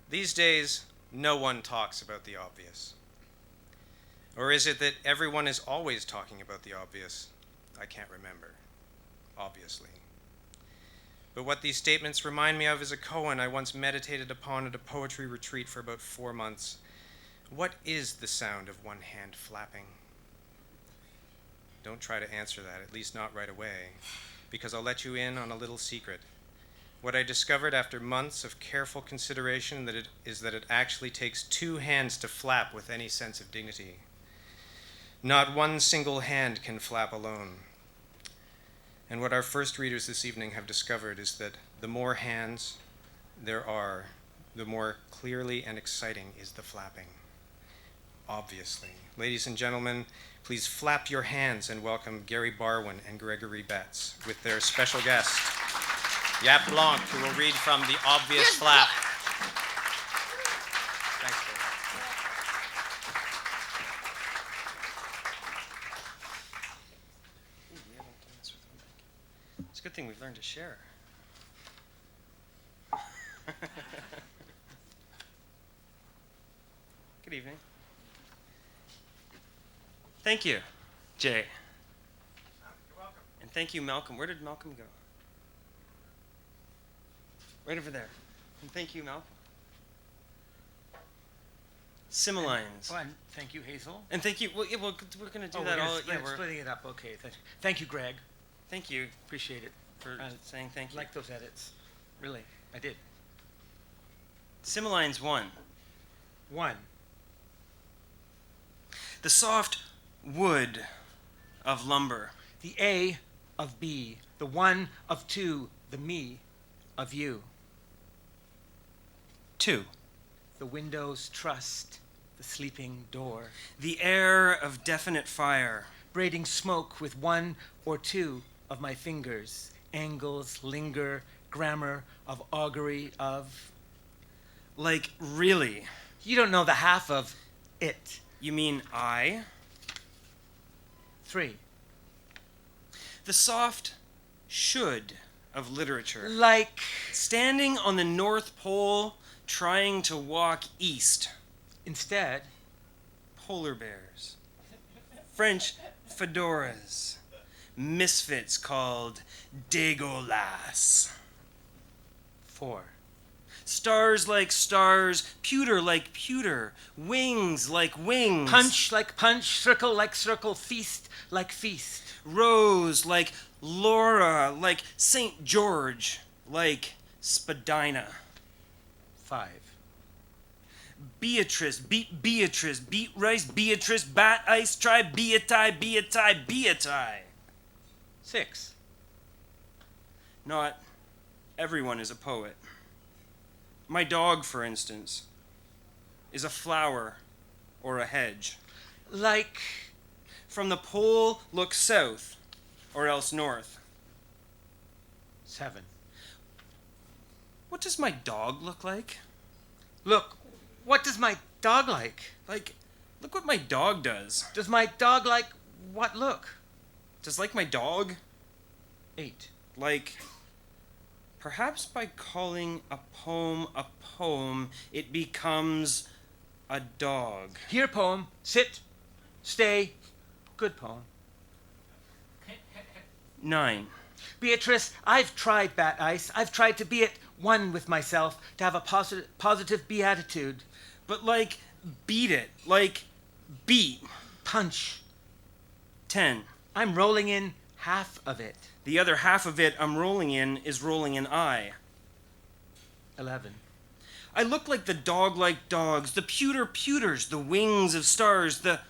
These days, no one talks about the obvious. Or is it that everyone is always talking about the obvious? I can't remember, obviously. But what these statements remind me of is a koan I once meditated upon at a poetry retreat for about 4 months. What is the sound of one hand flapping? Don't try to answer that, at least not right away, because I'll let you in on a little secret. What I discovered after months of careful consideration is that it actually takes 2 hands to flap with any sense of dignity. Not one single hand can flap alone. And what our first readers this evening have discovered is that the more hands there are, the more clearly and exciting is the flapping. Obviously. Ladies and gentlemen, please flap your hands and welcome Gary Barwin and Gregory Betts with their special guest, Jaap Blonk, who will read from The Obvious Flap. Thanks, Gary. It's a good thing we've learned to share. Good evening. Thank you, Jay. You're welcome. And thank you, Malcolm. Where did Malcolm go? Right over there. And thank you, Malcolm. Similines. And thank you, Hazel. And thank you. Well, yeah, we're going to do that all. Yeah, we're splitting it up. Okay. Thank you, Greg. Thank you Appreciate it. for saying thank you. Like those edits. Really, I did. Similines 1. 1. The soft wood of lumber. The A of B. The 1 of 2. The me of you. 2. The window's trust. The sleeping door. The air of definite fire. Braiding smoke with 1 or 2 of my fingers. Angles, linger, grammar of augury of... Like, really? You don't know the half of it. You mean I? 3. The soft should of literature. Like... Standing on the North Pole, trying to walk east. Instead... Polar bears. French fedoras. Misfits called dégueulasses. 4. Stars like stars, pewter like pewter, wings like wings. Punch like punch, circle like circle, feast like feast. Rose like Laura, like St. George, like Spadina. 5. Beatrice, Beatrice, beat rice, Beatrice, bat ice, try beatai, beatai, beatai. 6. Not everyone is a poet. My dog, for instance, is a flower or a hedge. Like... From the pole, look south, or else north. 7. What does my dog look like? Look, what does my dog like? Like, look what my dog does. Does my dog like what look? Does like my dog? 8. Like, perhaps by calling a poem, it becomes a dog. Here, poem. Sit. Stay. Good poem. 9. Beatrice, I've tried bat ice. I've tried to be at one with myself, to have a positive beatitude. But like, beat it. Like, beat. Punch. 10. I'm rolling in half of it. The other half of it I'm rolling in is rolling an eye. 11. I look like the dog-like dogs, the pewters, the wings of stars, the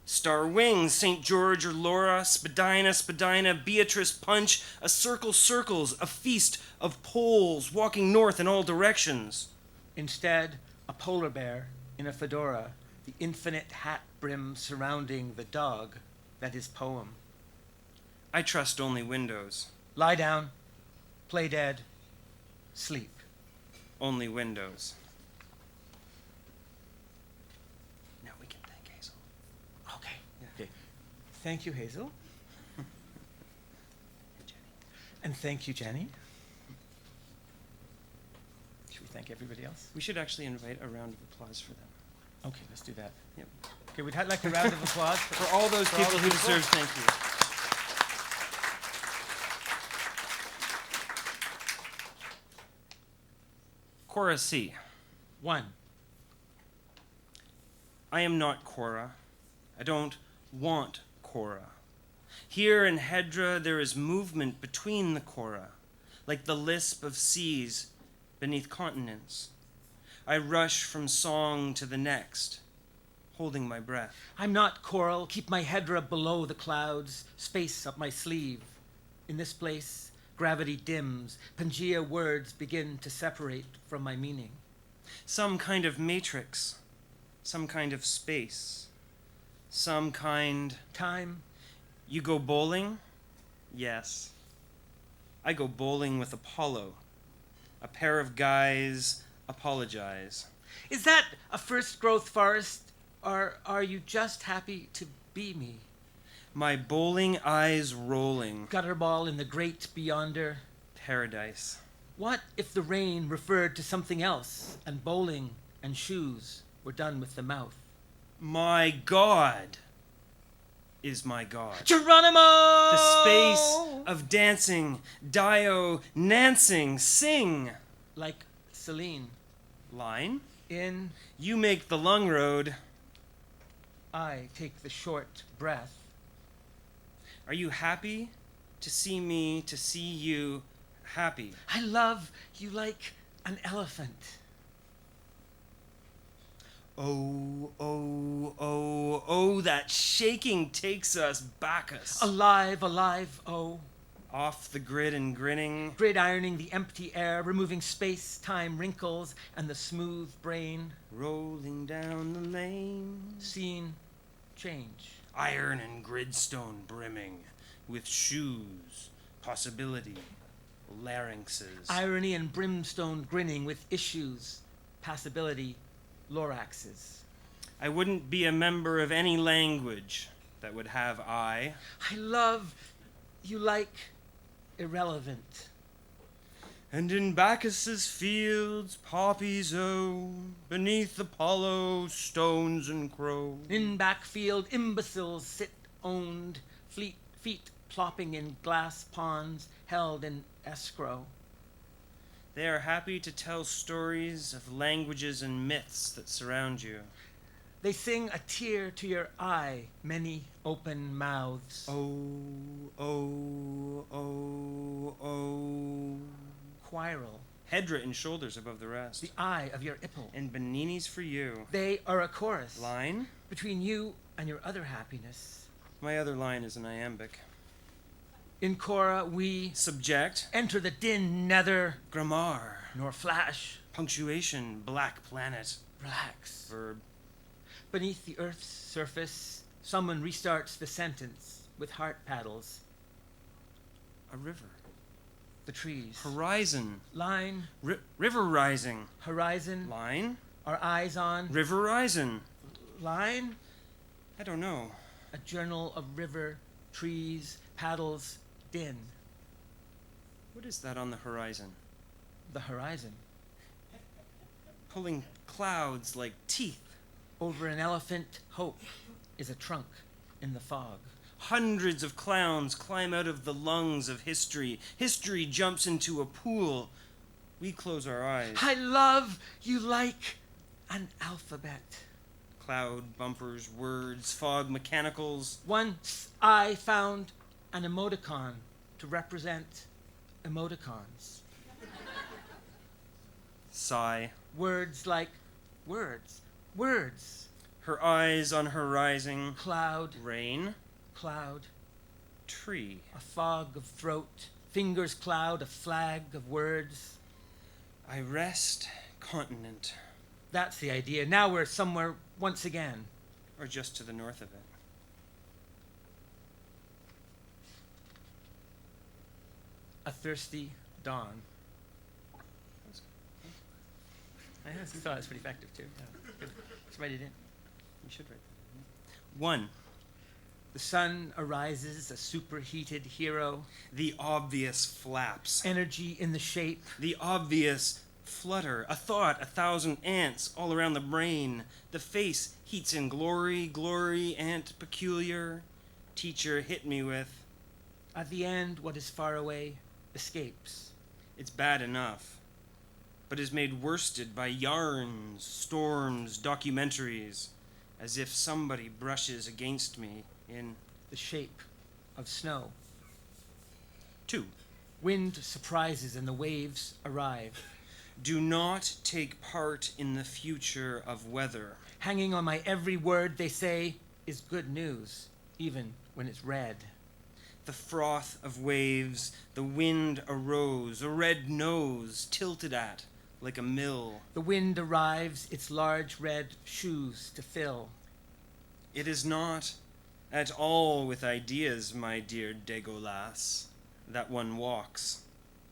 star wings, St. George or Laura, Spadina, Beatrice, Punch, a circle circles, a feast of poles walking north in all directions. Instead, a polar bear in a fedora, the infinite hat brim surrounding the dog that is poem. I trust only windows. Lie down, play dead, sleep. Only windows. Now we can thank Hazel. Okay. Okay. Thank you, Hazel. And Jenny. And thank you, Jenny. Should we thank everybody else? We should actually invite a round of applause for them. Okay, let's do that. Yep. Okay, we'd like a round of applause For all those people who deserve thank you. Cora C. 1. I am not Cora. I don't want Cora. Here in Hedra there is movement between the Cora, like the lisp of seas beneath continents. I rush from song to the next, holding my breath. I'm not coral. Keep my hedra below the clouds, space up my sleeve. In this place, gravity dims. Pangea words begin to separate from my meaning. Some kind of matrix, some kind of space, some kind... Time. You go bowling? Yes. I go bowling with Apollo. A pair of guys apologize. Is that a first growth forest, or are you just happy to be me? My bowling eyes rolling. Gutterball in the great beyonder. Paradise. What if the rain referred to something else, and bowling and shoes were done with the mouth? My God is my God. Geronimo! The space of dancing, Dio, Nancing, sing. Like Celine. Line. In You make the lung road. I take the short breath. Are you happy to see me, to see you happy? I love you like an elephant. Oh, oh, oh, oh, that shaking takes us Bacchus. Alive, alive, oh. Off the grid and grinning. Gridironing the empty air, removing space-time wrinkles and the smooth brain. Rolling down the lane. Scene, change. Iron and gridstone brimming. With shoes, possibility, larynxes. Irony and brimstone grinning with issues, passability, loraxes. I wouldn't be a member of any language that would have I. I love you like irrelevant. And in Bacchus's fields, poppies oh, beneath Apollo, stones and crow. In backfield, imbeciles sit owned, feet plopping in glass ponds held in escrow. They are happy to tell stories of languages and myths that surround you. They sing a tear to your eye, many open mouths. Oh, oh, oh, oh. Quiral, Hedra in shoulders above the rest. the eye of your ipple. And Benini's for you. They are a chorus Line? between you and your other happiness. My other line is an iambic. In Cora, we Subject. enter the din nether, Grammar. nor flash. Punctuation. Black planet. Relax. Verb. Beneath the earth's surface, someone restarts the sentence with heart paddles. A river. The trees. Horizon. Line, River rising. horizon, Line. our eyes on. River rising. Line, I don't know. a journal of river, trees, paddles, din. What is that on the horizon? The horizon. Pulling clouds like teeth. Over an elephant, hope is a trunk in the fog. Hundreds of clowns climb out of the lungs of history. History jumps into a pool. We close our eyes. I love you like an alphabet. Cloud bumpers, words, fog mechanicals. Once I found an emoticon to represent emoticons. Sigh. Words like words, words. Her eyes on her rising. Cloud, Rain. cloud, Tree. a fog of throat. Fingers cloud, a flag of words. I rest. Continent. That's the idea. Now we're somewhere once again. Or just to the north of it. A thirsty dawn. I thought it was pretty effective too. Yeah. Good. Let's write it in. You should write that. 1. The sun arises, a superheated hero. The obvious flaps. Energy in the shape. The obvious flutter, a thought, 1,000 ants all around the brain. The face heats in glory, glory, ant peculiar. Teacher hit me with, At the end, what is far away escapes. it's bad enough, but is made worsted by yarns, storms, documentaries, as if somebody brushes against me in The shape of snow. 2. Wind surprises and the waves arrive. Do not take part in the future of weather. Hanging on my every word they say is good news, even when it's red. The froth of waves, the wind arose, a red nose tilted at like a mill. The wind arrives, its large red shoes to fill. It is not at all with ideas, my dear Degolas, that one walks.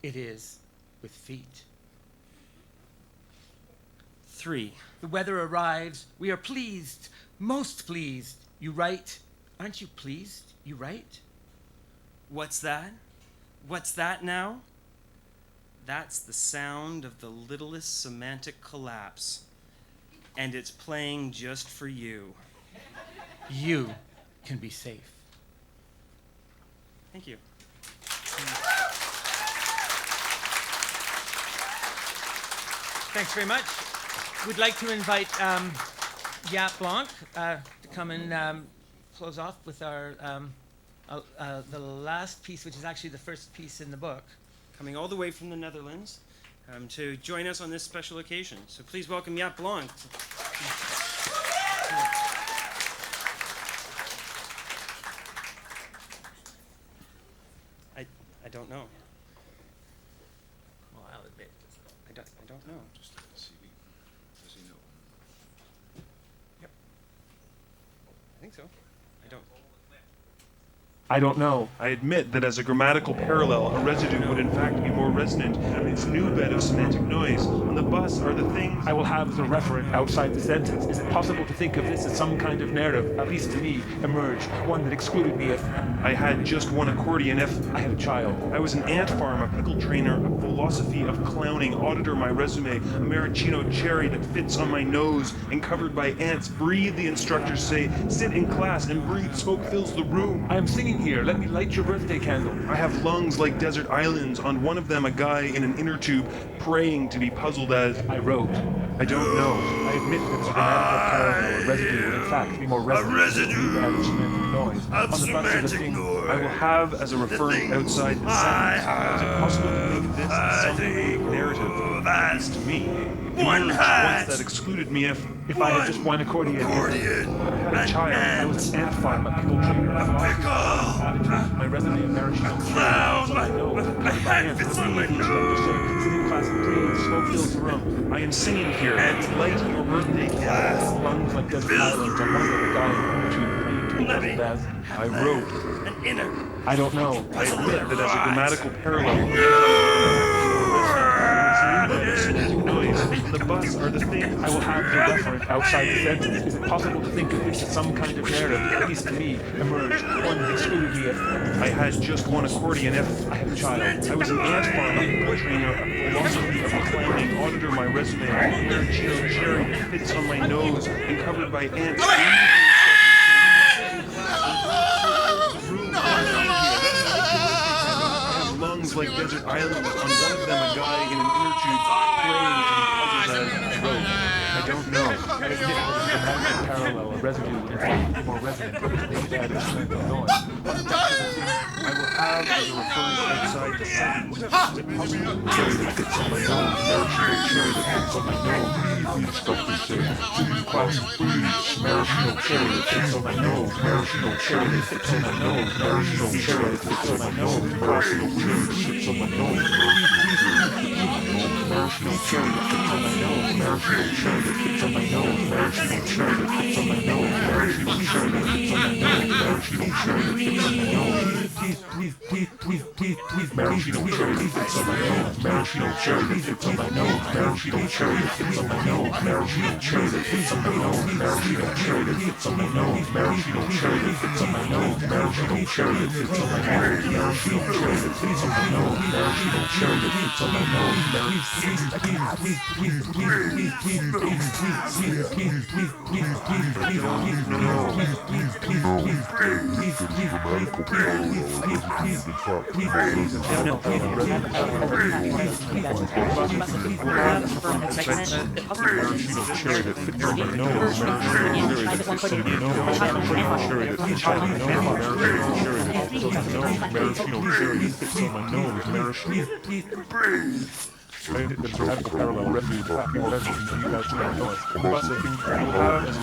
It is with feet. 3. The weather arrives. We are pleased, most pleased. You write. Aren't you pleased? You write. What's that? What's that now? That's the sound of the littlest semantic collapse, and it's playing just for you. You can be safe. Thank you. Thanks very much. We'd like to invite Jaap Blonk to come and close off with our the last piece, which is actually the first piece in the book. Coming all the way from the Netherlands to join us on this special occasion. So please welcome Jaap Blonk. I don't know. Well, I'll admit. I don't know. Just a CV. Does he know? Yep. I think so. I don't. I don't know. I admit that as a grammatical parallel, a residue would in fact be more resonant in its new bed of semantic noise. On the bus are the things I will have as a referent outside the sentence. Is it possible to think of this as some kind of narrative, at least to me, emerged, one that excluded me if I had just one accordion, if I had a child? I was an ant farm, a pickle trainer, a philosophy of clowning, auditor my resume, a maraschino cherry that fits on my nose and covered by ants. Breathe, the instructors say. Sit in class and breathe, smoke fills the room. I am singing here. Let me light your birthday candle. I have lungs like desert islands. On one of them, a guy in an inner tube praying to be puzzled as I wrote. I don't know. I admit that as a grammatical parallel, a residue would in fact be more resonant than the added semantic noise. On the bus of the thing, I will have as a referent outside the sentence. Is it possible to make this some kind of narrative, at least to me? Emerged once that excluded me if I had just one accordion. I had a I child. was an ant farm, a pickle trainer, a philosophy. My resume of maraschino cherry. Fits on my nose. Sitting class and breathe, smoke fills the room. I am singing here. Light your birthday candle. Lungs like desert islands. I'm one of the guy who puzzled as I wrote. An inner. I don't know. I admit that as a grammatical parallel. The bus are the things I will have the referent outside the sentence. Is it possible to think of this as some kind of narrative, at least to me, emerged, one that excluded me if I had just one accordion, if I had a child? I was an ant farm, a pickle trainer, a philosophy of clowning, auditor my resume, a maraschino cherry that fits on my nose and covered by ants. Lungs like desert islands. On one of them, a guy in an inner tube praying and puzzled as wrote. I don't know. I admit that as a grammatical parallel, a residue would in fact be more resonant than the added semantic noise. I will have as a reference outside the sentence. Is it possible to cherry that fits on my nose? Maraschino cherry that fits on my nose. Stuff to say. Sitting class, please. Maraschino cherry that fits on my nose. Maraschino cherry that fits on my nose. Maraschino cherry that fits on my nose. Maraschino cherry that fits on my nose. Maraschino cherry that fits on my nose. Maraschino cherry that fits on my nose. Maraschino cherry that fits on my nose. Maraschino cherry that fits on my nose. Maraschino cherry that fits on my nose. Please, maraschino cherry that fits on my nose. Maraschino cherry that fits on my nose. Maraschino cherry that fits on my nose. Maraschino cherry that fits on my nose. Maraschino cherry that fits on my nose. Maraschino cherry that fits on my nose. Maraschino cherry that fits on my nose. Maraschino cherry that fits on my nose. Maraschino cherry that fits on my nose. Maraschino cherry that fits on my nose. Maraschino cherry that fits on my nose. Maraschino cherry that fits on my nose. Maraschino cherry that fits on my nose. Maraschino. I hit the vertical parallel revenue platform message and you guys do not know it. But the thing you have is